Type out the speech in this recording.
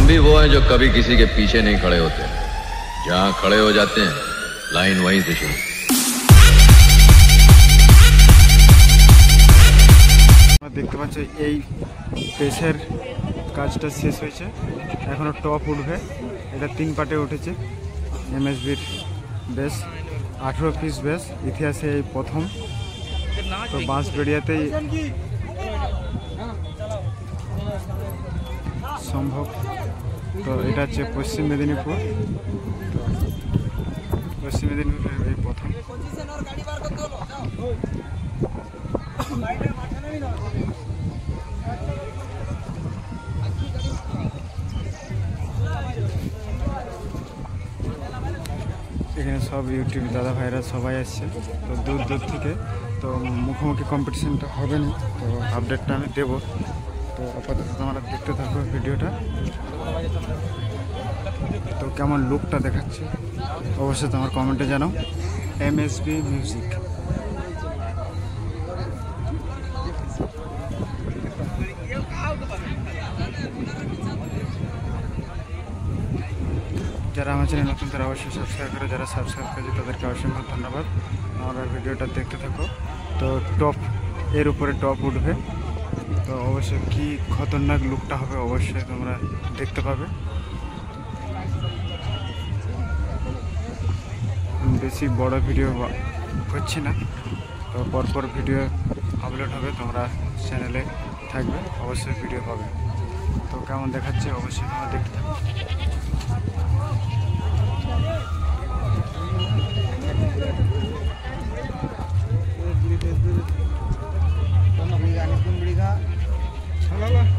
भी वो हैं जो कभी किसी के पीछे नहीं खड़े होते, जहां खड़े हो जाते हैं लाइन वहीं से शुरू। দেখতে পাচ্ছ এই পেসের কাজটা শেষ হয়েছে, এখনো টপ উঠবে। এটা 3 পার্টে উঠেছে। এমএসবির বেস 18 পিস বেস, ইতিহাসে এই প্রথম। তো বাঁশবেড়িয়াতেই সম্ভব। তো এটা হচ্ছে পশ্চিম মেদিনীপুর, পশ্চিম মেদিনীপুরের এই প্রথম। এখানে সব ইউটিউব দাদা ভাইরা সবাই আসছে, তো দূর দূর থেকে। তো মুখোমুখি কম্পিটিশনটা হবে না, তো আপডেটটা আমি দেবো। তো আপাতত তোমরা দেখতে থাকো ভিডিওটা। তো কেমন লুকটা দেখাচ্ছে অবশ্যই তোমার কমেন্টে জানাও। MSB music. যারা আমার চ্যানেল নতুন তারা অবশ্যই সাবস্ক্রাইব করে, যারা সাবস্ক্রাইব করেছে তাদেরকে অসংখ্য ধন্যবাদ। আমরা ভিডিওটা দেখতে থাকো। তো টপ এর উপরে টপ উঠবে, তো অবশ্যই কি খতরনাক লুকটা হবে অবশ্যই তোমরা দেখতে পাবে। বেশি বড় ভিডিও করছি না, তো পরপর ভিডিও আপলোড হবে, তোমরা চ্যানেলে থাকবে অবশ্যই ভিডিও পাবে। তো কেমন দেখাচ্ছে অবশ্যই তোমরা দেখতে থাকো। Halo.